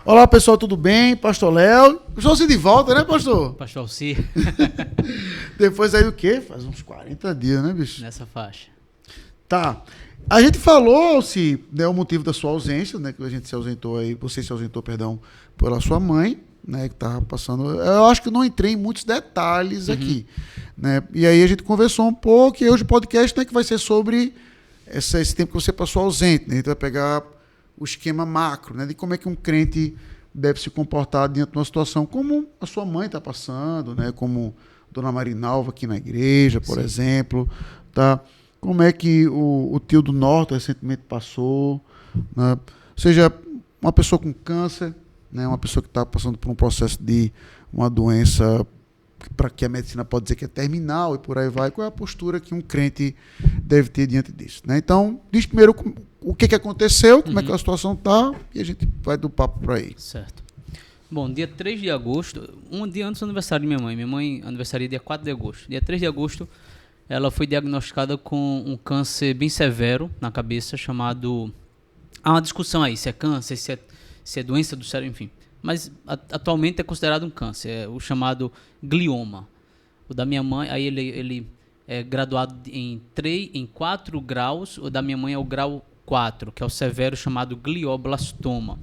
Olá, pessoal, tudo bem? Pastor Léo. Estou de volta, né, pastor? Pastor Alci. Depois aí o quê? Faz uns 40 dias, né, bicho? Nessa faixa. Tá. A gente falou, se né, o motivo da sua ausência, né, que a gente se ausentou aí, você se ausentou, perdão, pela sua mãe, né, que tava passando. Eu acho que não entrei em muitos detalhes aqui, né? E aí a gente conversou um pouco e hoje o podcast, né, que vai ser sobre esse tempo que você passou ausente, né? A gente vai pegar o esquema macro, né, de como é que um crente deve se comportar diante de uma situação como a sua mãe está passando, né, como Dona Marinalva aqui na igreja, por exemplo, tá? Como é que o tio do Norte recentemente passou, né? Seja uma pessoa com câncer, né, uma pessoa que está passando por um processo de uma doença para que a medicina pode dizer que é terminal e por aí vai, qual é a postura que um crente deve ter diante disso, né? Então, diz primeiro o que aconteceu, como é que a situação está, e a gente vai do papo por aí. Certo. Bom, dia 3 de agosto, um dia antes do aniversário de minha mãe. Minha mãe aniversaria dia 4 de agosto. Dia 3 de agosto, ela foi diagnosticada com um câncer bem severo na cabeça, chamado... Há uma discussão aí, se é câncer, se é doença do cérebro, enfim. Mas atualmente é considerado um câncer, é o chamado glioma. O da minha mãe, aí ele é graduado em 4 graus, o da minha mãe é o grau 4, que é o severo chamado glioblastoma.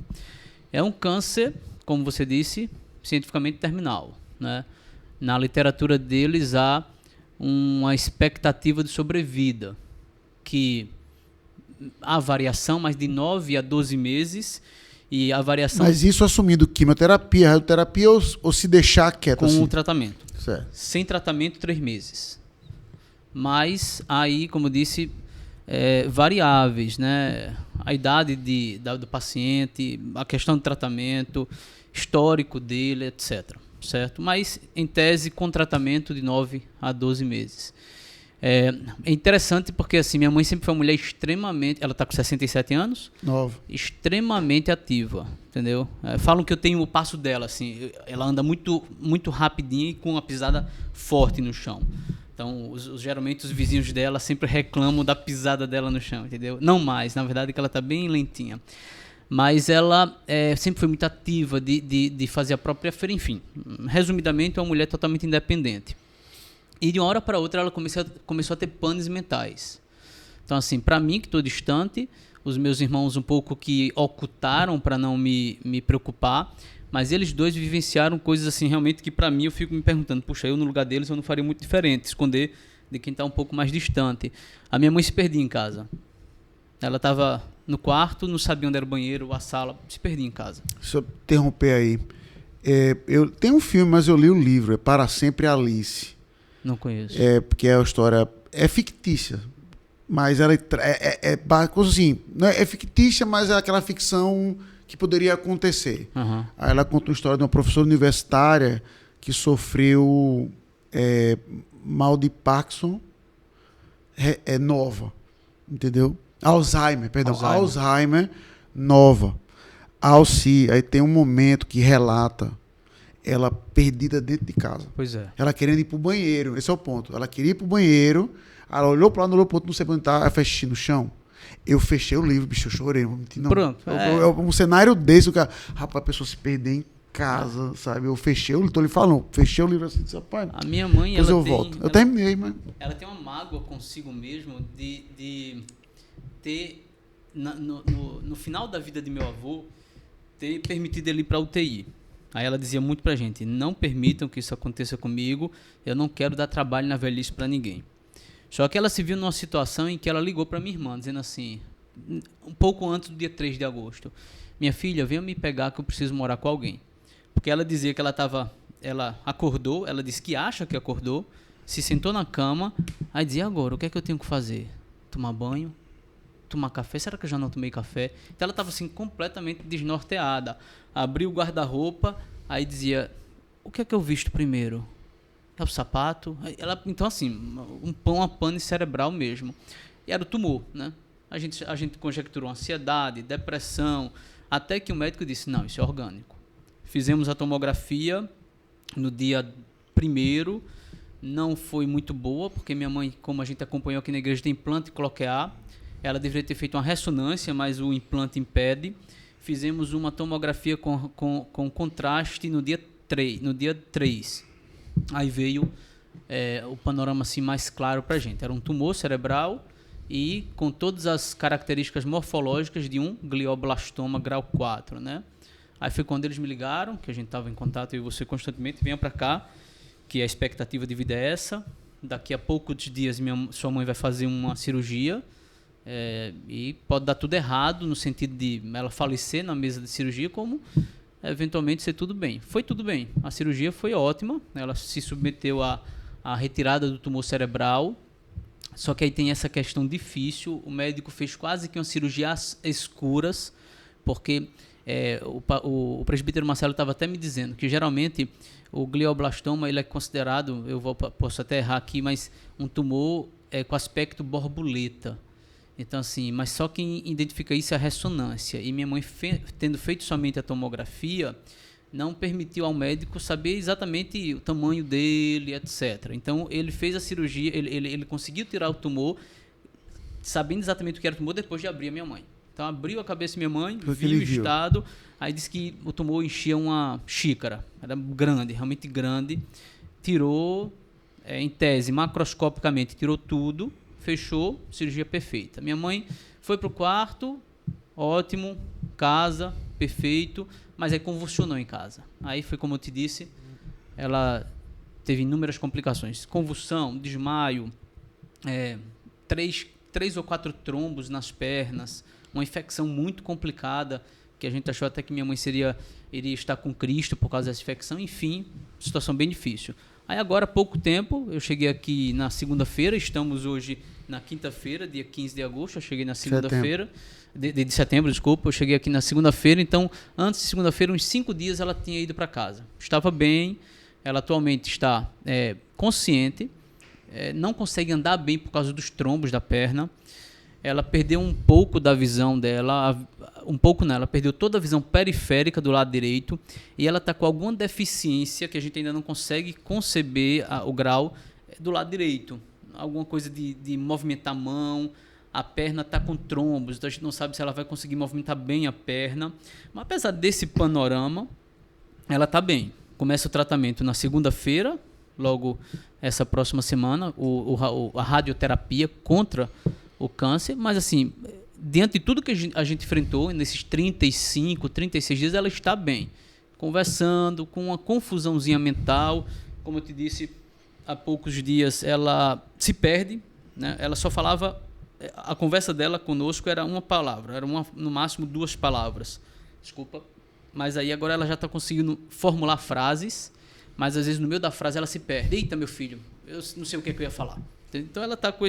É um câncer, como você disse, cientificamente terminal, né? Na literatura deles há uma expectativa de sobrevida, que há variação, mas de 9 a 12 meses, e a variação... Mas isso assumindo quimioterapia, radioterapia ou se deixar quieto com assim? o tratamento. Certo. Sem tratamento, 3 meses. Mas aí, como eu disse, variáveis, né? A idade do paciente, a questão do tratamento, histórico dele, etc. Certo? Mas, em tese, com tratamento de 9 a 12 meses. É interessante porque assim, minha mãe sempre foi uma mulher extremamente... Ela está com 67 anos. Novo. Extremamente ativa, entendeu? Falam que eu tenho o passo dela, assim. Ela anda muito, muito rapidinho e com uma pisada forte no chão. Então, geralmente os vizinhos dela sempre reclamam da pisada dela no chão, entendeu? Não mais, na verdade, que ela está bem lentinha. Mas ela sempre foi muito ativa de fazer a própria feira, enfim. Resumidamente, é uma mulher totalmente independente. E de uma hora para outra ela começou a ter panes mentais. Então, assim, para mim, que estou distante, os meus irmãos um pouco que ocultaram para não me preocupar, mas eles dois vivenciaram coisas assim, realmente, que para mim eu fico me perguntando, puxa, eu no lugar deles eu não faria muito diferente, esconder de quem está um pouco mais distante. A minha mãe se perdia em casa. Ela estava no quarto, não sabia onde era o banheiro, a sala, se perdia em casa. Deixa eu interromper aí. Eu tenho um filme, mas eu li o livro, é Para Sempre Alice. Não conheço. Porque a história é fictícia, mas ela assim, não é fictícia, mas é aquela ficção que poderia acontecer. Uhum. Aí ela conta uma história de uma professora universitária que sofreu mal de Parkinson nova, entendeu? Alzheimer nova. Alci, aí tem um momento que relata ela perdida dentro de casa. Pois é. Ela querendo ir pro banheiro, esse é o ponto. Ela queria ir pro banheiro, ela olhou pro lado, olhou pro outro, não sei onde tá, ela fez xixi no chão. Eu fechei o livro, bicho, eu chorei. Não, pronto. Um cenário desse, o cara, rapaz, a pessoa se perder em casa, sabe? Eu fechei o livro, tô lhe falando, fechei o livro assim, disse, rapaz, a minha mãe, depois eu volto. Eu terminei, mas... Ela tem uma mágoa consigo mesmo de ter, no final da vida de meu avô, ter permitido ele ir pra UTI. Aí ela dizia muito pra gente, não permitam que isso aconteça comigo, eu não quero dar trabalho na velhice pra ninguém. Só que ela se viu numa situação em que ela ligou pra minha irmã, dizendo assim, um pouco antes do dia 3 de agosto, minha filha, venha me pegar que eu preciso morar com alguém. Porque ela dizia que ela acordou, ela disse que acha que acordou, se sentou na cama, aí dizia, agora, o que é que eu tenho que fazer? Tomar banho? Tomar café? Será que eu já não tomei café? Então ela estava assim completamente desnorteada. Abriu o guarda-roupa, aí dizia, o que é que eu visto primeiro? É o sapato? Então assim, uma pane cerebral mesmo. E era o tumor, né? A gente conjecturou ansiedade, depressão, até que o médico disse, não, isso é orgânico. Fizemos a tomografia no dia 1º, não foi muito boa, porque minha mãe, como a gente acompanhou aqui na igreja, tem implante cloquear. Ela deveria ter feito uma ressonância, mas o implante impede. fizemos uma tomografia com contraste no dia 3. Aí veio o panorama assim, mais claro para a gente. Era um tumor cerebral e com todas as características morfológicas de um glioblastoma grau 4, né? Aí foi quando eles me ligaram, que a gente estava em contato, eu e você constantemente, venha para cá, que a expectativa de vida é essa. Daqui a poucos dias sua mãe vai fazer uma cirurgia e pode dar tudo errado, no sentido de ela falecer na mesa de cirurgia, como eventualmente ser tudo bem. Foi tudo bem. A cirurgia foi ótima, ela se submeteu à retirada do tumor cerebral, só que aí tem essa questão difícil, o médico fez quase que uma cirurgia às escuras, porque o presbítero Marcelo estava até me dizendo que geralmente o glioblastoma ele é considerado, posso até errar aqui, mas um tumor com aspecto borboleta. Então assim, mas só quem identifica isso é a ressonância. E minha mãe, tendo feito somente a tomografia, não permitiu ao médico saber exatamente o tamanho dele, etc. Então ele fez a cirurgia, ele conseguiu tirar o tumor, sabendo exatamente o que era o tumor, depois de abrir a minha mãe. Então abriu a cabeça da minha mãe, viu o estado, aí disse que o tumor enchia uma xícara, era grande, realmente grande, tirou, em tese, macroscopicamente, tirou tudo, fechou, cirurgia perfeita. Minha mãe foi para o quarto, ótimo, casa, perfeito, mas aí convulsionou em casa. Aí foi como eu te disse, ela teve inúmeras complicações, convulsão, desmaio, 3 ou 4 trombos nas pernas, uma infecção muito complicada, que a gente achou até que minha mãe iria estar com Cristo por causa dessa infecção, enfim, situação bem difícil. Aí agora, há pouco tempo, eu cheguei aqui na segunda-feira, estamos hoje na quinta-feira, dia 15 de agosto, eu cheguei na segunda-feira, de setembro, desculpa, eu cheguei aqui na segunda-feira, então, antes de segunda-feira, uns 5 dias ela tinha ido para casa. Estava bem, ela atualmente está consciente, não consegue andar bem por causa dos trombos da perna, ela perdeu um pouco da visão dela, ela perdeu toda a visão periférica do lado direito e ela está com alguma deficiência que a gente ainda não consegue conceber o grau do lado direito. Alguma coisa de movimentar a mão, a perna está com trombos, então a gente não sabe se ela vai conseguir movimentar bem a perna. Mas apesar desse panorama, ela está bem. Começa o tratamento na segunda-feira, logo essa próxima semana, a radioterapia contra o câncer, mas assim, diante de tudo que a gente enfrentou nesses 35, 36 dias, ela está bem, conversando, com uma confusãozinha mental, como eu te disse, há poucos dias ela se perde, né? Ela só falava, a conversa dela conosco era uma palavra, era no máximo 2 palavras, desculpa, mas aí agora ela já está conseguindo formular frases, mas às vezes no meio da frase ela se perde. Eita, meu filho, eu não sei o que eu ia falar. Então ela está com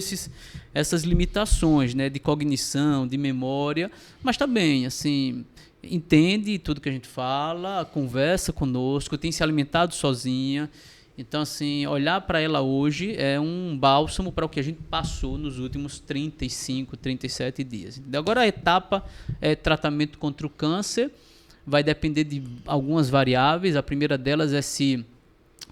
essas limitações, né, de cognição, de memória, mas está bem, assim, entende tudo que a gente fala, conversa conosco, tem se alimentado sozinha. Então, assim, olhar para ela hoje é um bálsamo para o que a gente passou nos últimos 35, 37 dias. Agora a etapa é tratamento contra o câncer, vai depender de algumas variáveis. A primeira delas é se,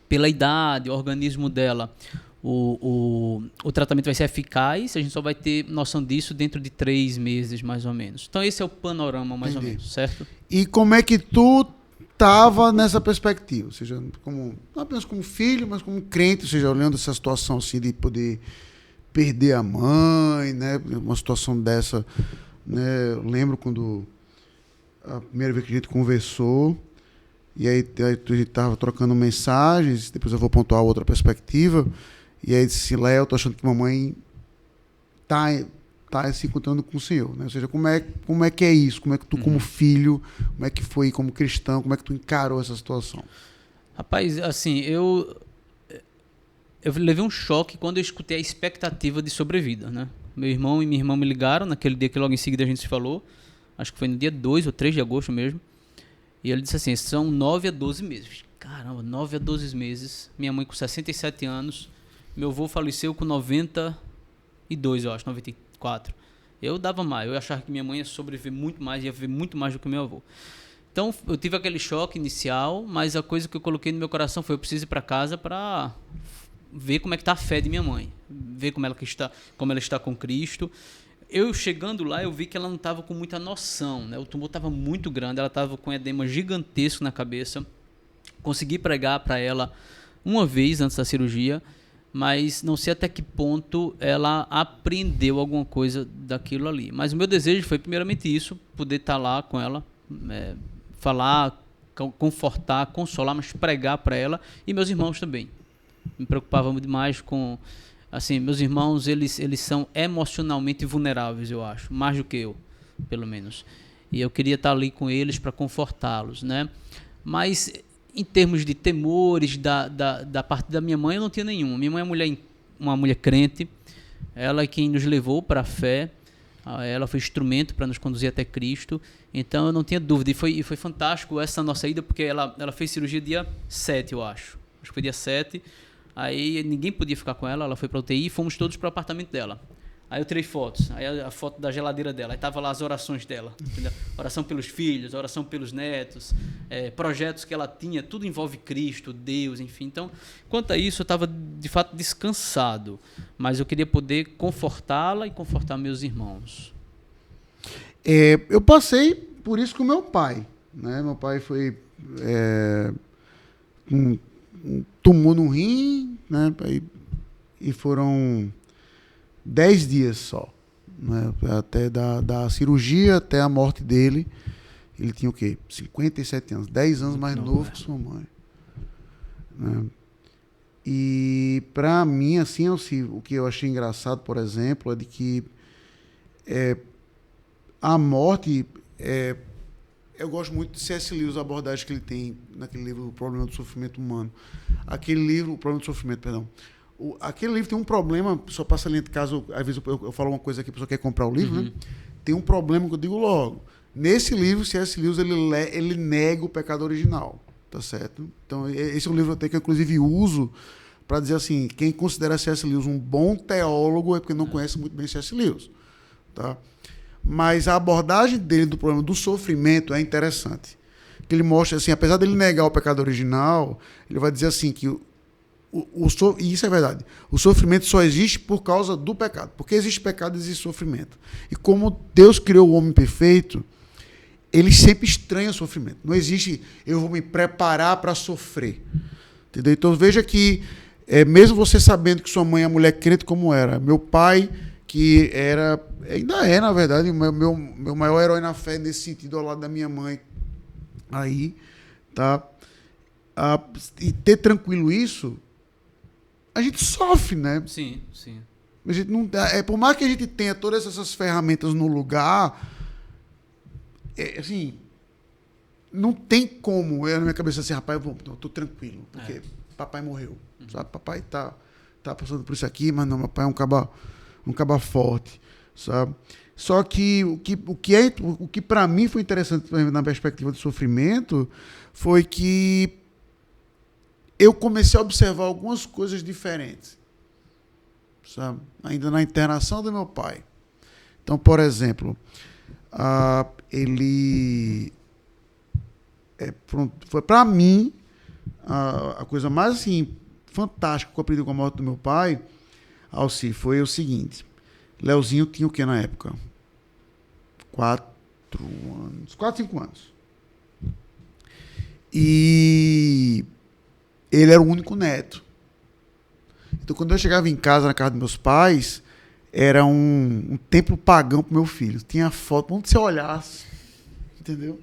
pela idade, o organismo dela, o tratamento vai ser eficaz, a gente só vai ter noção disso dentro de 3 meses, mais ou menos. Então esse é o panorama, mais ou menos, certo? E como é que tu estava nessa perspectiva? Ou seja, não apenas como filho, mas como crente, ou seja, olhando essa situação assim de poder perder a mãe, né? Uma situação dessa, né? Eu lembro quando a primeira vez que a gente conversou, e aí a gente estava trocando mensagens, depois eu vou pontuar outra perspectiva. E aí disse, Léo, tô achando que mamãe tá se encontrando com o Senhor, né? Ou seja, como é que é isso? Como é que tu, como filho, como é que foi como cristão, como é que tu encarou essa situação? Rapaz, assim, eu levei um choque quando eu escutei a expectativa de sobrevida, né? Meu irmão e minha irmã me ligaram naquele dia que logo em seguida a gente se falou, acho que foi no dia 2 ou 3 de agosto mesmo, e ele disse assim, são 9 a 12 meses. Caramba, 9 a 12 meses, minha mãe com 67 anos, meu avô faleceu com 92, eu acho, 94. Eu dava mais, eu achava que minha mãe ia sobreviver muito mais, ia viver muito mais do que meu avô. Então, eu tive aquele choque inicial, mas a coisa que eu coloquei no meu coração foi, eu preciso ir para casa para ver como é que está a fé de minha mãe, ver como ela está com Cristo. eu chegando lá, eu vi que ela não estava com muita noção, né? O tumor estava muito grande, ela estava com edema gigantesco na cabeça. Consegui pregar para ela uma vez antes da cirurgia, mas não sei até que ponto ela aprendeu alguma coisa daquilo ali. Mas o meu desejo foi primeiramente isso, poder estar lá com ela, falar, confortar, consolar, mas pregar para ela e meus irmãos também. Me preocupava muito mais com... Assim, meus irmãos, eles são emocionalmente vulneráveis, eu acho, mais do que eu, pelo menos. E eu queria estar ali com eles para confortá-los, né? Mas em termos de temores da parte da minha mãe, eu não tinha nenhum. Minha mãe é uma mulher crente, ela é quem nos levou para a fé, ela foi instrumento para nos conduzir até Cristo, então eu não tinha dúvida. E foi fantástico essa nossa ida, porque ela fez cirurgia dia 7, eu acho. Acho que foi dia 7. Aí ninguém podia ficar com ela, ela foi para a UTI e fomos todos para o apartamento dela. Aí eu tirei fotos, aí a foto da geladeira dela, aí tava lá as orações dela, entendeu? Oração pelos filhos, oração pelos netos, projetos que ela tinha, tudo envolve Cristo, Deus, enfim. Então, quanto a isso, eu estava de fato descansado, mas eu queria poder confortá-la e confortar meus irmãos. Eu passei por isso com meu pai, né? Meu pai foi um tumor no rim, né? E foram 10 dias só, né? Até da cirurgia até a morte dele. Ele tinha o quê? 57 anos, 10 anos mais novo que sua mãe, né? E para mim, assim, o que eu achei engraçado, por exemplo, é de que a morte... eu gosto muito de C.S. Lewis, a abordagem que ele tem naquele livro, O Problema do Sofrimento Humano. Aquele livro, O Problema do Sofrimento, perdão. Aquele livro tem um problema, só passa ali, caso, às vezes eu falo uma coisa que a pessoa quer comprar o livro, né? Tem um problema que eu digo logo. Nesse livro, C.S. Lewis, ele nega o pecado original, tá certo? Então, esse é um livro até que eu, inclusive, uso para dizer assim, quem considera C.S. Lewis um bom teólogo é porque não conhece muito bem C.S. Lewis, tá? Mas a abordagem dele do problema do sofrimento é interessante. Que ele mostra assim, apesar dele negar o pecado original, ele vai dizer assim que e isso é verdade. O sofrimento só existe por causa do pecado. Porque existe pecado, existe sofrimento. E como Deus criou o homem perfeito, ele sempre estranha o sofrimento. Não existe, eu vou me preparar para sofrer. Entendeu? Então veja que, mesmo você sabendo que sua mãe é a mulher crente como era, meu pai, que ainda é, na verdade, meu maior herói na fé nesse sentido, ao lado da minha mãe, aí, tá? E ter tranquilo isso, a gente sofre, né? Sim, sim. A gente não, por mais que a gente tenha todas essas ferramentas no lugar, assim, não tem como, na minha cabeça assim, rapaz, eu tô tranquilo, porque papai morreu, sabe? Papai tá passando por isso aqui, mas não, meu pai é um caba forte, sabe? Só que o que para mim foi interessante na perspectiva do sofrimento foi que eu comecei a observar algumas coisas diferentes, sabe? Ainda na internação do meu pai. Então, por exemplo, ele foi para mim a coisa mais assim fantástica que eu aprendi com a morte do meu pai, Alci, foi o seguinte. Leozinho tinha o que na época? 4 anos. 4, 5 anos. E ele era o único neto. Então, quando eu chegava em casa, na casa dos meus pais, era um templo pagão pro meu filho. Tinha foto, onde você olhasse, entendeu?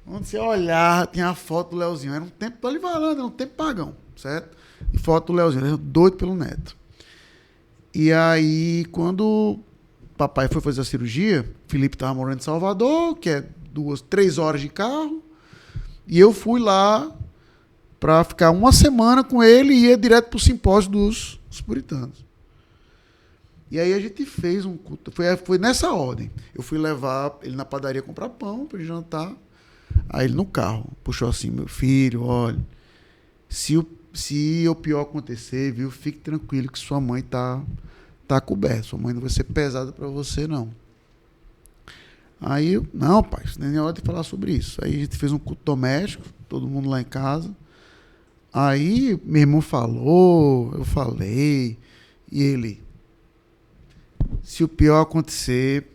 Onde você olhar, tinha a foto do Leozinho. Era um templo, tô ali falando, era um templo pagão, certo? E foto do Leozinho. Ele era doido pelo neto. E aí, quando papai foi fazer a cirurgia, Felipe estava morando em Salvador, que é 2, 3 horas de carro, e eu fui lá para ficar uma semana com ele e ia direto para o simpósio dos puritanos. E aí a gente fez um culto, foi nessa ordem. Eu fui levar ele na padaria comprar pão para ele jantar, aí ele no carro puxou assim, meu filho, olha, se o pior acontecer, viu, fique tranquilo que sua mãe tá coberta, sua mãe não vai ser pesada para você, não. Aí, não, pai, isso nem é hora de falar sobre isso. Aí a gente fez um culto doméstico, todo mundo lá em casa. Aí meu irmão falou, eu falei, e ele, se o pior acontecer,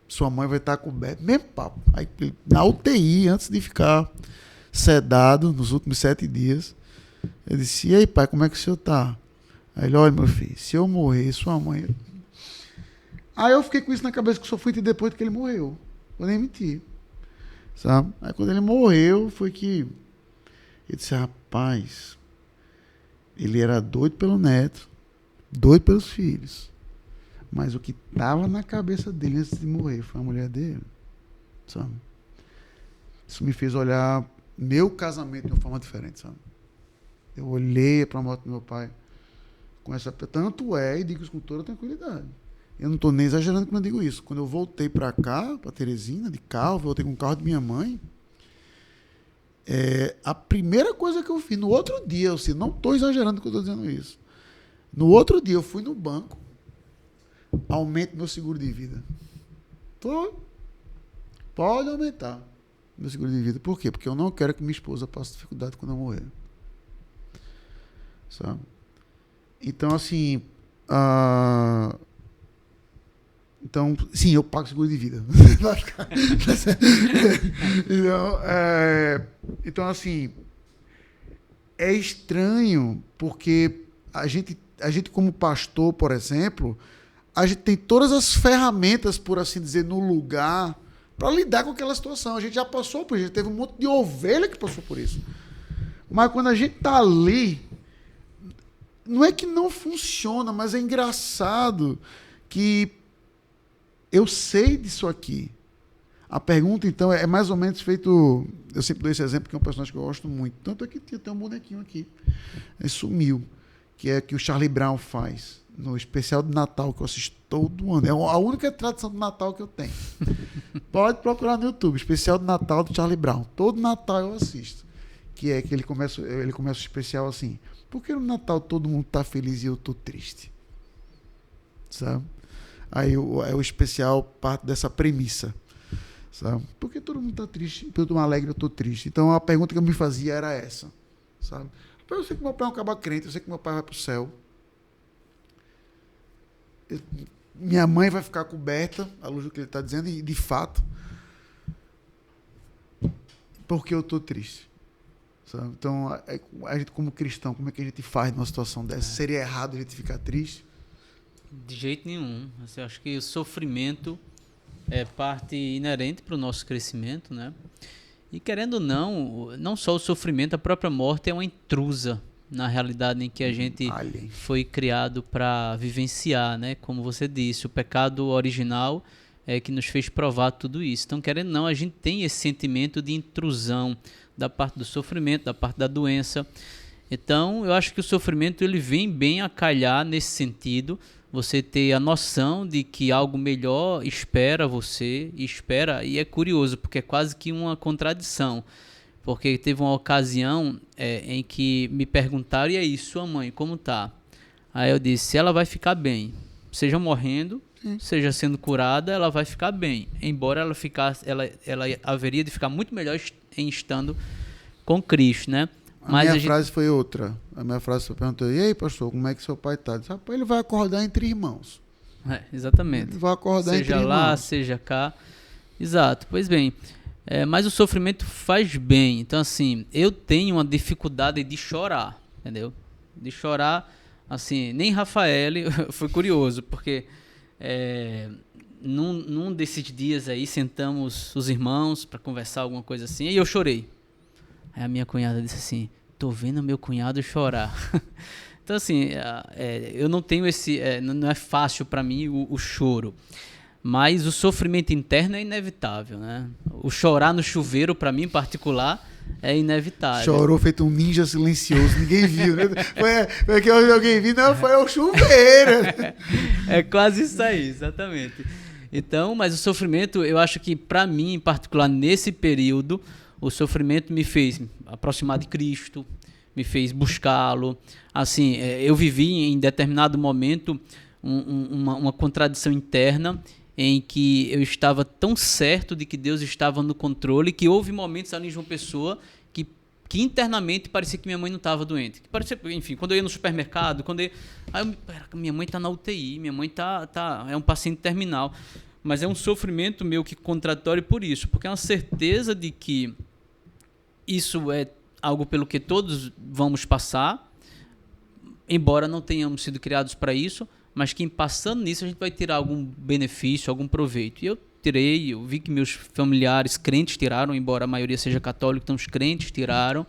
sua mãe vai estar coberta. Mesmo papo. Aí, na UTI, antes de ficar sedado, nos últimos 7 dias, eu disse, e aí, pai, como é que o senhor tá? Aí ele, olha, meu filho, se eu morrer, sua mãe... Aí eu fiquei com isso na cabeça, que só fui ter depois que ele morreu. Vou nem mentir. Sabe? Aí quando ele morreu, foi que... Eu disse, rapaz, ele era doido pelo neto, doido pelos filhos. Mas o que estava na cabeça dele antes de morrer foi a mulher dele. Sabe? Isso me fez olhar meu casamento de uma forma diferente, sabe? Eu olhei para a morte do meu pai com essa... Tanto é, e digo isso com toda tranquilidade. Eu não estou nem exagerando quando eu digo isso. Quando eu voltei para cá, para Teresina, de carro, voltei com o carro de minha mãe, a primeira coisa que eu fiz, no outro dia, eu não estou exagerando quando eu estou dizendo isso. No outro dia, eu fui no banco, aumente meu seguro de vida. Pode aumentar meu seguro de vida. Por quê? Porque eu não quero que minha esposa passe dificuldade quando eu morrer. Sabe? Então, assim... Então, sim, eu pago seguro de vida. Então, assim, é estranho porque a gente, como pastor, por exemplo, a gente tem todas as ferramentas, por assim dizer, no lugar para lidar com aquela situação. A gente já passou por isso, teve um monte de ovelha que passou por isso. Mas quando a gente está ali, não é que não funciona, mas é engraçado que eu sei disso aqui. A pergunta, então, é mais ou menos feito... Eu sempre dou esse exemplo, que é um personagem que eu gosto muito. Tanto é que tem um bonequinho aqui. Ele sumiu. Que é que o Charlie Brown faz. No especial de Natal, que eu assisto todo ano. É a única tradição de Natal que eu tenho. Pode procurar no YouTube. Especial de Natal do Charlie Brown. Todo Natal eu assisto. Que é que ele começa o especial assim. Por que no Natal todo mundo está feliz e eu estou triste? Sabe? Aí o especial parte dessa premissa. Sabe? Por que todo mundo está triste? Porque eu estou alegre, eu estou triste. Então a pergunta que eu me fazia era essa. Sabe? Eu sei que meu pai é um cabra crente, eu sei que meu pai vai para o céu. Minha mãe vai ficar coberta, à luz do que ele está dizendo, e de fato, porque eu estou triste. Sabe? Então, a gente como cristão, como é que a gente faz numa situação dessa? Seria errado a gente ficar triste? De jeito nenhum. Assim, eu acho que o sofrimento é parte inerente para o nosso crescimento, né? E querendo ou não, não só o sofrimento, a própria morte é uma intrusa na realidade em que a gente foi criado para vivenciar, né? Como você disse, o pecado original é que nos fez provar tudo isso. Então, querendo ou não, a gente tem esse sentimento de intrusão da parte do sofrimento, da parte da doença. Então, eu acho que o sofrimento ele vem bem a calhar nesse sentido, você ter a noção de que algo melhor espera você, e é curioso, porque é quase que uma contradição, porque teve uma ocasião em que me perguntaram, e aí, sua mãe, como tá? Aí eu disse, ela vai ficar bem, seja morrendo, seja sendo curada, ela vai ficar bem, embora ela haveria de ficar muito melhor em estando com Cristo, né? Mas a minha frase foi outra. A minha frase foi perguntou, e aí, pastor, como é que seu pai está? Rapaz, ele vai acordar entre irmãos. Exatamente. Ele vai acordar entre irmãos. Seja lá, seja cá. Exato. Pois bem, mas o sofrimento faz bem. Então, assim, eu tenho uma dificuldade de chorar, entendeu? De chorar, assim, nem Rafael, foi curioso, porque num desses dias aí, sentamos os irmãos para conversar alguma coisa assim, e eu chorei. Aí a minha cunhada disse assim, tô vendo meu cunhado chorar. Então, assim, eu não tenho esse... não é fácil para mim o choro. Mas o sofrimento interno é inevitável, né? O chorar no chuveiro, para mim, em particular, é inevitável. Chorou feito um ninja silencioso, ninguém viu, né? Foi que alguém viu, não, foi o chuveiro. É quase isso aí, exatamente. Então, mas o sofrimento, eu acho que, para mim, em particular, nesse período... O sofrimento me fez aproximar de Cristo, me fez buscá-lo. Assim, eu vivi em determinado momento uma contradição interna em que eu estava tão certo de que Deus estava no controle que houve momentos ali em João Pessoa que que internamente parecia que minha mãe não estava doente. Que parecia, enfim, quando eu ia no supermercado, minha mãe está na UTI, minha mãe é um paciente terminal. Mas é um sofrimento meio que contraditório por isso, porque é uma certeza de que isso é algo pelo que todos vamos passar, embora não tenhamos sido criados para isso, mas que passando nisso a gente vai tirar algum benefício, algum proveito. E eu vi que meus familiares crentes tiraram, embora a maioria seja católica, então os crentes tiraram.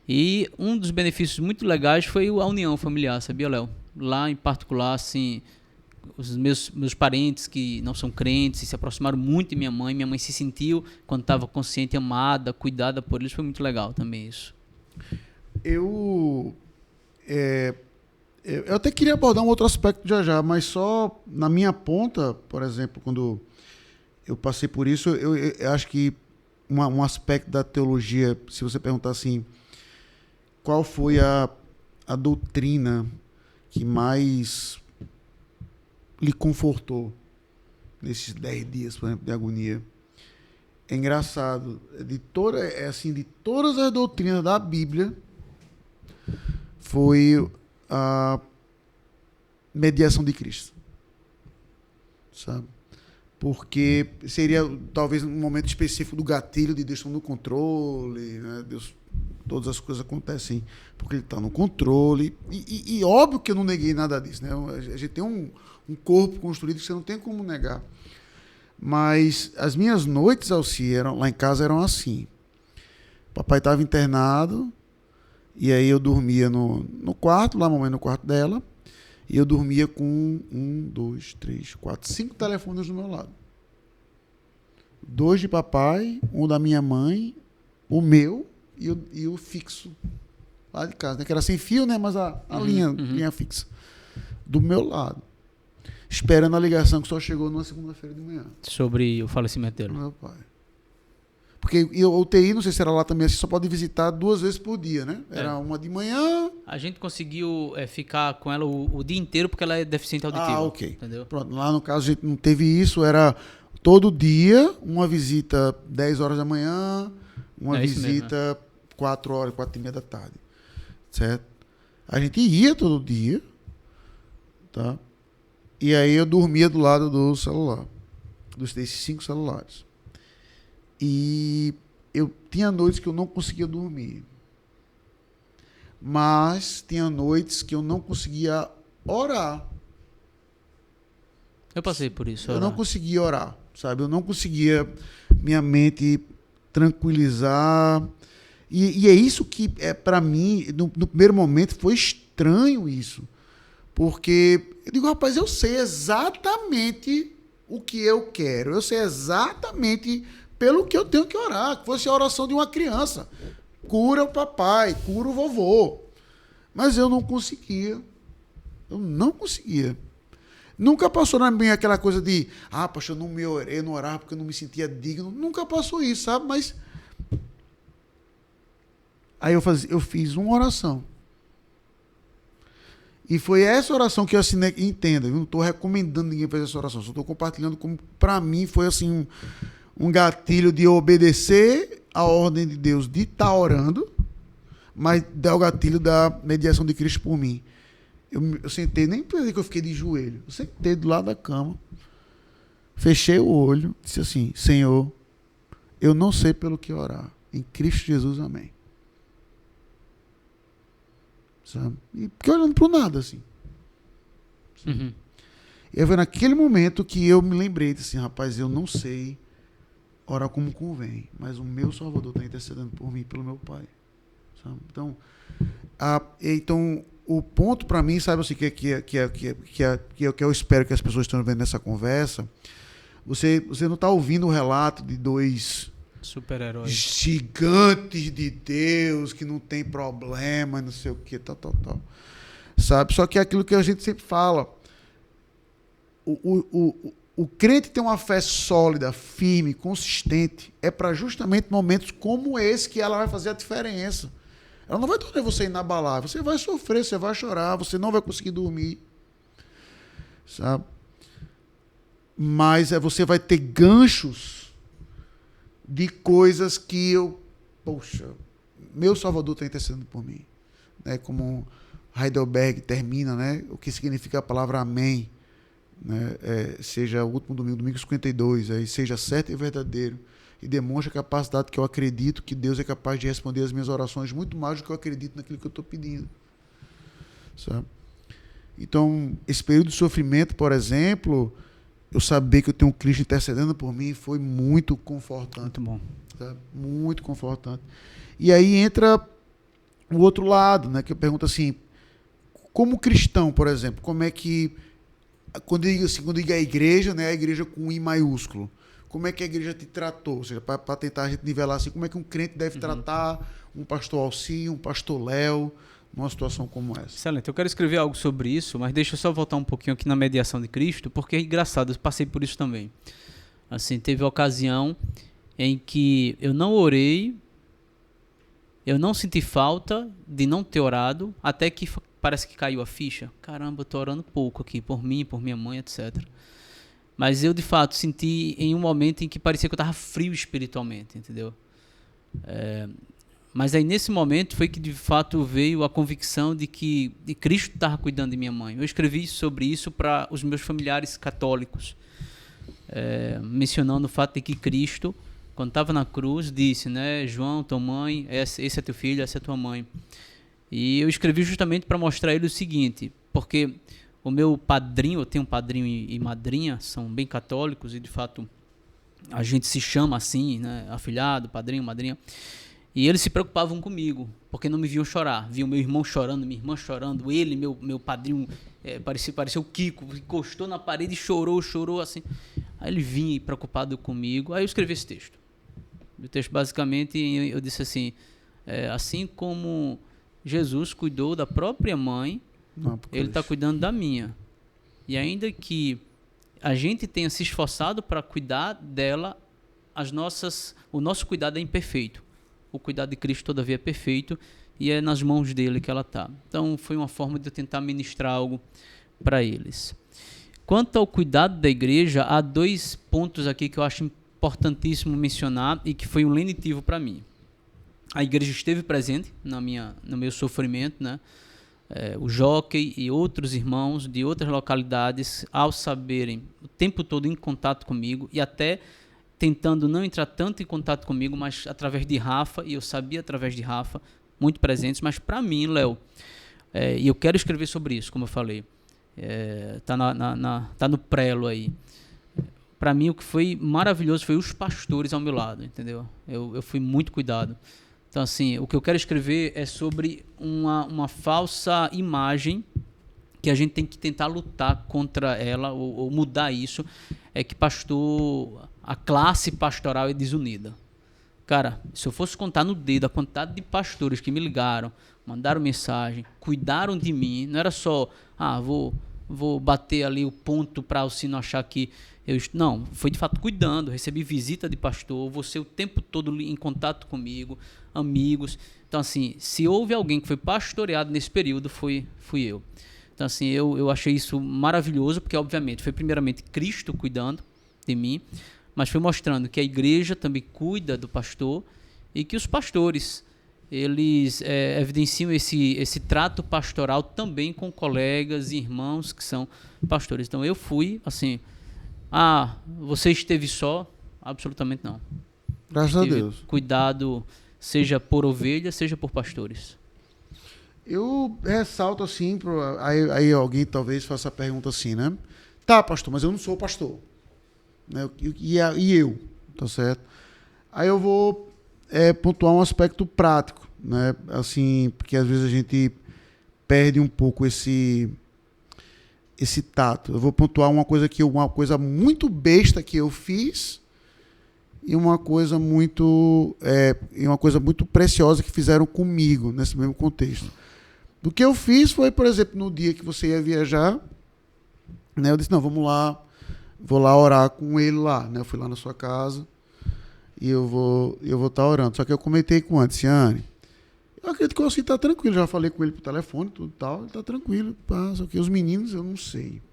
E um dos benefícios muito legais foi a união familiar, sabia, Léo? Lá em particular, assim, os meus parentes que não são crentes se aproximaram muito de minha mãe se sentiu, quando estava consciente, amada, cuidada por eles, foi muito legal também isso. Eu até queria abordar um outro aspecto já, mas só na minha ponta, por exemplo, quando eu passei por isso, eu acho que um aspecto da teologia, se você perguntar assim, qual foi a doutrina que mais lhe confortou nesses 10 dias, por exemplo, de agonia? É engraçado, de todas as doutrinas da Bíblia, foi a mediação de Cristo, sabe? Porque seria talvez um momento específico do gatilho de Deus no controle, né? Deus, todas as coisas acontecem porque Ele está no controle. E óbvio que eu não neguei nada disso, né? A gente tem um corpo construído que você não tem como negar. Mas as minhas noites, Alci, lá em casa eram assim. Papai estava internado, e aí eu dormia no quarto, lá a mamãe no quarto dela, e eu dormia com 5 telefones do meu lado. 2 de papai, um da minha mãe, o meu e o fixo lá de casa, né? Que era sem fio, né? Mas a linha fixa do meu lado. Esperando a ligação que só chegou numa segunda-feira de manhã. Sobre o falecimento dele. Meu pai. Porque o UTI, não sei se era lá também, você só pode visitar 2 vezes por dia, né? Era uma de manhã. A gente conseguiu ficar com ela o dia inteiro porque ela é deficiente auditiva. Ah, ok. Entendeu? Pronto, lá no caso a gente não teve isso, era todo dia, uma visita 10 horas da manhã, uma visita mesmo, 4 horas, 4 e meia da tarde. Certo? A gente ia todo dia, tá? E aí eu dormia do lado do celular, desses 5 celulares. E eu tinha noites que eu não conseguia dormir. Mas tinha noites que eu não conseguia orar. Eu passei por isso. Eu não conseguia orar, sabe? Eu não conseguia minha mente tranquilizar. E é isso que, para mim, no primeiro momento, foi estranho isso. Porque eu digo, rapaz, eu sei exatamente o que eu quero. Eu sei exatamente pelo que eu tenho que orar. Que fosse a oração de uma criança. Cura o papai, cura o vovô. Mas eu não conseguia. Eu não conseguia. Nunca passou na minha aquela coisa de, pastor, eu não orava porque eu não me sentia digno. Nunca passou isso, sabe? Mas aí eu fiz uma oração. E foi essa oração que eu assinei, entenda, eu não estou recomendando ninguém fazer essa oração, só estou compartilhando como, para mim, foi assim um gatilho de obedecer a ordem de Deus de estar orando, mas dar o gatilho da mediação de Cristo por mim. Eu sentei, nem pensei que eu fiquei de joelho, eu sentei do lado da cama, fechei o olho, disse assim, Senhor, eu não sei pelo que orar, em Cristo Jesus, amém. Sabe? E fiquei olhando para o nada, assim. Uhum. E foi naquele momento que eu me lembrei, assim, rapaz, eu não sei orar como convém, mas o meu Salvador está intercedendo por mim e pelo meu Pai. Sabe? Então, o ponto para mim, sabe assim, que eu espero que as pessoas estão vendo nessa conversa, você não está ouvindo o relato de 2 super-heróis gigantes de Deus, que não tem problema, não sei o que, tal. Sabe? Só que é aquilo que a gente sempre fala. O crente tem uma fé sólida, firme, consistente, é para justamente momentos como esse que ela vai fazer a diferença. Ela não vai tornar você inabalável. Você vai sofrer, você vai chorar, você não vai conseguir dormir. Sabe? Mas você vai ter ganchos de coisas que poxa, meu Salvador está intercedendo por mim. Né? Como Heidelberg termina, né? O que significa a palavra amém. Né? Seja o último domingo, domingo 52, aí seja certo e verdadeiro, e demonstra a capacidade que eu acredito que Deus é capaz de responder as minhas orações muito mais do que eu acredito naquilo que eu estou pedindo. Sabe? Então, esse período de sofrimento, por exemplo, eu saber que eu tenho um Cristo intercedendo por mim foi muito confortante. Muito bom. Sabe? Muito confortante. E aí entra o outro lado, né? Que eu pergunto assim, como cristão, por exemplo, como é que, quando eu digo a igreja, né? A igreja com I maiúsculo, como é que a igreja te tratou? Ou seja, para tentar a gente nivelar assim, como é que um crente deve tratar um pastor Alci, um pastor Léo, numa situação como essa? Excelente. Eu quero escrever algo sobre isso, mas deixa eu só voltar um pouquinho aqui na mediação de Cristo, porque é engraçado, eu passei por isso também. Assim, teve ocasião em que eu não orei, eu não senti falta de não ter orado, até que parece que caiu a ficha. Caramba, eu tô orando pouco aqui, por mim, por minha mãe, etc. Mas eu, de fato, senti em um momento em que parecia que eu estava frio espiritualmente, entendeu? Mas aí, nesse momento, foi que, de fato, veio a convicção de que Cristo estava cuidando de minha mãe. Eu escrevi sobre isso para os meus familiares católicos, mencionando o fato de que Cristo, quando estava na cruz, disse, né, João, tua mãe, esse é teu filho, essa é tua mãe. E eu escrevi justamente para mostrar a ele o seguinte, porque o meu padrinho, eu tenho um padrinho e madrinha, são bem católicos, e de fato a gente se chama assim, né, afilhado, padrinho, madrinha, e eles se preocupavam comigo, porque não me viam chorar, viam meu irmão chorando, minha irmã chorando, ele, meu padrinho, parecia o Kiko, encostou na parede e chorou assim. Aí ele vinha preocupado comigo, aí eu escrevi esse texto. O texto basicamente, eu disse assim, assim como Jesus cuidou da própria mãe, ele está cuidando da minha. E ainda que a gente tenha se esforçado para cuidar dela, o nosso cuidado é imperfeito. O cuidado de Cristo, todavia, é perfeito e é nas mãos dele que ela está. Então, foi uma forma de eu tentar ministrar algo para eles. Quanto ao cuidado da igreja, há 2 pontos aqui que eu acho importantíssimo mencionar e que foi um lenitivo para mim. A igreja esteve presente no meu sofrimento, né? O Jockey e outros irmãos de outras localidades, ao saberem o tempo todo em contato comigo e até tentando não entrar tanto em contato comigo, mas através de Rafa, e eu sabia através de Rafa, muito presentes, mas para mim, Léo, e eu quero escrever sobre isso, como eu falei, tá no prelo aí. Para mim, o que foi maravilhoso foi os pastores ao meu lado, entendeu? Eu fui muito cuidado. Então, assim, o que eu quero escrever é sobre uma falsa imagem que a gente tem que tentar lutar contra ela ou mudar isso, é que a classe pastoral é desunida. Cara, se eu fosse contar no dedo a quantidade de pastores que me ligaram, mandaram mensagem, cuidaram de mim, não era só, vou bater ali o ponto para o sino achar que não, foi de fato cuidando, recebi visita de pastor, você o tempo todo em contato comigo, amigos. Então, assim, se houve alguém que foi pastoreado nesse período, fui eu. Então, assim, eu achei isso maravilhoso, porque, obviamente, foi primeiramente Cristo cuidando de mim, mas foi mostrando que a igreja também cuida do pastor e que os pastores, eles evidenciam esse trato pastoral também com colegas e irmãos que são pastores. Então, eu fui, assim, você esteve só? Absolutamente não. Graças a Deus. Cuidado, seja por ovelhas, seja por pastores. Eu ressalto assim, aí alguém talvez faça a pergunta assim, né? Tá, pastor, mas eu não sou pastor. Né? E eu, tá certo? Aí eu vou pontuar um aspecto prático, né? Assim, porque às vezes a gente perde um pouco esse tato. Eu vou pontuar uma coisa muito besta que eu fiz e uma coisa muito preciosa que fizeram comigo nesse mesmo contexto. O que eu fiz foi, por exemplo, no dia que você ia viajar, né, eu disse, não, vamos lá, vou lá orar com ele lá, né? Eu fui lá na sua casa e eu vou estar orando. Só que eu comentei com a Ciane, eu acredito que o Alci está tranquilo, já falei com ele por telefone, tudo tal, ele está tranquilo, só que os meninos eu não sei,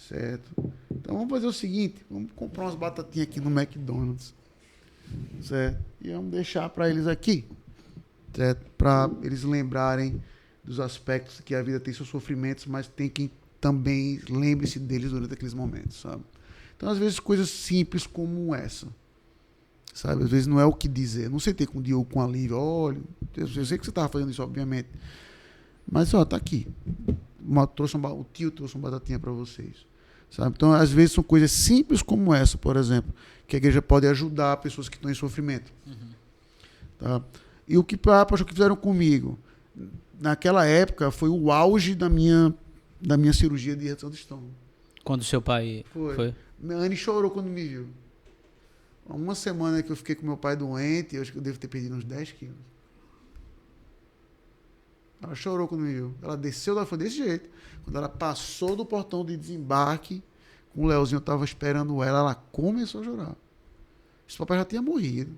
certo? Então vamos fazer o seguinte, vamos comprar umas batatinhas aqui no McDonald's, certo? E vamos deixar para eles aqui, para eles lembrarem dos aspectos que a vida tem seus sofrimentos, mas tem quem também lembre-se deles durante aqueles momentos, sabe? Então, às vezes, coisas simples como essa, sabe? Às vezes não é o que dizer. Não sentei com o Diogo, com a Lívia, olha, eu sei que você estava fazendo isso, obviamente, mas, ó, tá aqui. O tio trouxe uma batatinha para vocês, sabe? Então, às vezes, são coisas simples como essa, por exemplo, que a igreja pode ajudar pessoas que estão em sofrimento. Tá? E o que fizeram comigo, naquela época, foi o auge da minha cirurgia de redução de estômago. Quando seu pai foi? Minha Anne chorou quando me viu. Uma semana que eu fiquei com meu pai doente, eu acho que eu devo ter perdido uns 10 quilos. Ela chorou quando me viu. Ela desceu da foi desse jeito. Quando ela passou do portão de desembarque, com o Leozinho, eu estava esperando ela começou a chorar. Esse papai já tinha morrido.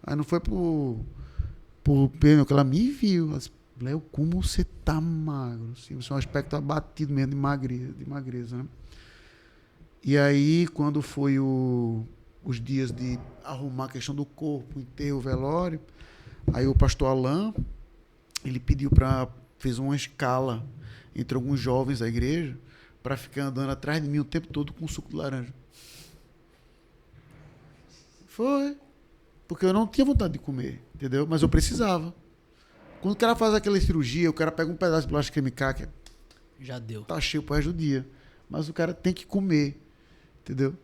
Aí não foi por pena, que ela me viu. Ela disse, Léo, como você tá magro? Assim, você é um aspecto abatido mesmo de magreza, né? E aí, quando foi os dias de arrumar a questão do corpo, o enterro, o velório, aí o pastor Alain, ele fez uma escala entre alguns jovens da igreja para ficar andando atrás de mim o tempo todo com suco de laranja. Foi. Porque eu não tinha vontade de comer, entendeu? Mas eu precisava. Quando o cara faz aquela cirurgia, o cara pega um pedaço de plástico creme cracker, já deu. Tá cheio pro resto do dia. Mas o cara tem que comer, entendeu?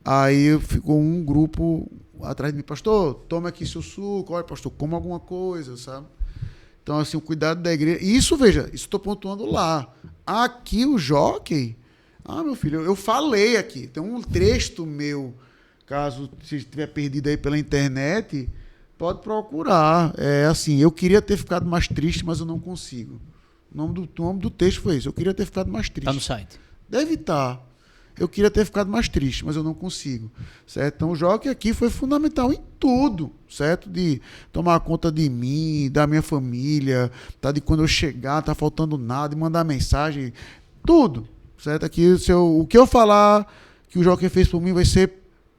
Aí ficou um grupo atrás de mim, pastor, toma aqui seu suco, olha, pastor, coma alguma coisa, sabe? Então, assim, o cuidado da igreja. Isso, veja, isso estou pontuando lá. Aqui o Jockey. Meu filho, eu falei aqui. Tem um texto meu, caso você estiver perdido aí pela internet, pode procurar. É assim, eu queria ter ficado mais triste, mas eu não consigo. O nome do texto foi esse. Eu queria ter ficado mais triste. Tá no site. Deve estar. Eu queria ter ficado mais triste, mas eu não consigo, certo? Então o Jockey aqui foi fundamental em tudo, certo? De tomar conta de mim, da minha família, tá? De quando eu chegar, tá faltando nada, de mandar mensagem, tudo, certo? Aqui o que eu falar que o Jockey fez por mim vai ser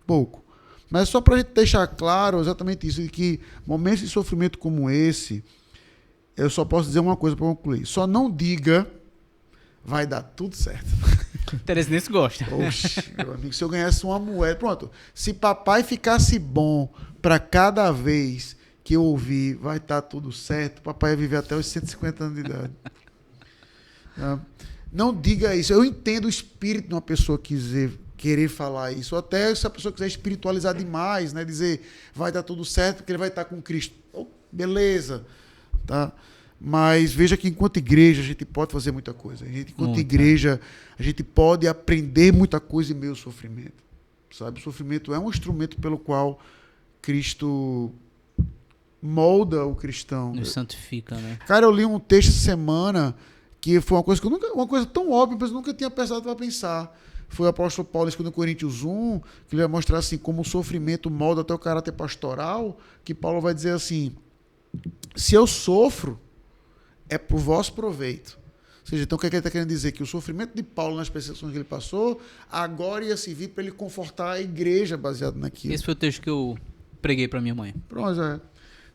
pouco. Mas só pra gente deixar claro exatamente isso, de que momentos de sofrimento como esse, eu só posso dizer uma coisa para concluir. Só não diga, vai dar tudo certo. Teresinense gosta. Oxe, meu amigo, se eu ganhasse uma moeda... Pronto, se papai ficasse bom para cada vez que eu ouvir vai estar tudo certo, papai ia viver até os 150 anos de idade. Não diga isso. Eu entendo o espírito de uma pessoa querer falar isso. Ou até se a pessoa quiser espiritualizar demais, né? Dizer vai dar tudo certo porque ele vai estar com Cristo. Oh, beleza. Tá? Mas veja que enquanto igreja a gente pode fazer muita coisa. Enquanto igreja a gente pode aprender muita coisa em meio ao sofrimento. Sabe? O sofrimento é um instrumento pelo qual Cristo molda o cristão. Nos santifica, né? Cara, eu li um texto essa semana que foi uma coisa tão óbvia, mas eu nunca tinha pensado para pensar. Foi o apóstolo Paulo em 2 Coríntios 1, que ele vai mostrar assim como o sofrimento molda até o caráter pastoral, que Paulo vai dizer assim, se eu sofro, é por vosso proveito. Ou seja, então o que ele está querendo dizer? Que o sofrimento de Paulo nas perseguições que ele passou, agora ia servir para ele confortar a igreja baseado naquilo. Esse foi o texto que eu preguei para minha mãe. Pronto,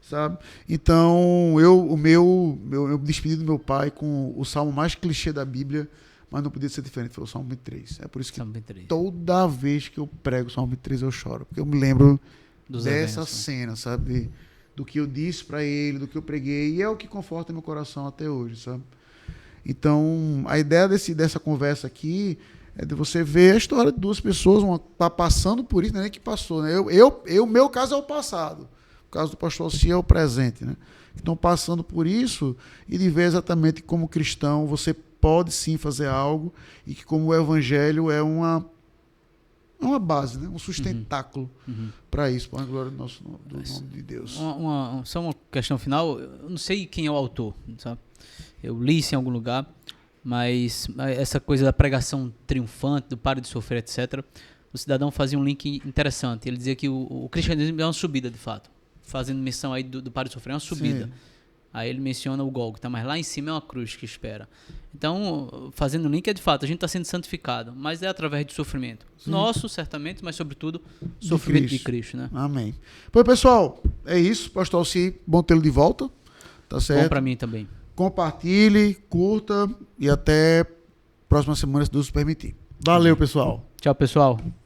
sabe? Então, eu me despedi do meu pai com o salmo mais clichê da Bíblia, mas não podia ser diferente, foi o Salmo 23. É por isso que toda vez que eu prego o Salmo 23 eu choro, porque eu me lembro dessa cena, sabe? Do que eu disse para ele, do que eu preguei, e é o que conforta meu coração até hoje, sabe? Então, a ideia dessa conversa aqui é de você ver a história de duas pessoas, uma tá passando por isso, não é nem que passou, né? Meu caso é o passado, o caso do pastor Alci é o presente, né? Estão passando por isso e de ver exatamente como cristão você pode sim fazer algo e que como o evangelho é uma base, né? Um sustentáculo para isso, para a glória do nome de Deus. Só uma questão final, eu não sei quem é o autor, sabe? Eu li isso em algum lugar, mas essa coisa da pregação triunfante, do pare de sofrer, etc., o cidadão fazia um link interessante. Ele dizia que o cristianismo é uma subida, de fato. Fazendo menção aí do pare de sofrer, é uma subida. Sim. Aí ele menciona o Gólgota, mas lá em cima é uma cruz que espera. Então, fazendo o link, é de fato, a gente está sendo santificado, mas é através do sofrimento. Sim. Nosso, certamente, mas sobretudo, sofrimento de Cristo, né? Amém. Pois, pessoal, é isso. Pastor Alci, bom tê-lo de volta. Tá certo? Bom para mim também. Compartilhe, curta e até próxima semana, se Deus permitir. Valeu, pessoal. Tchau, pessoal.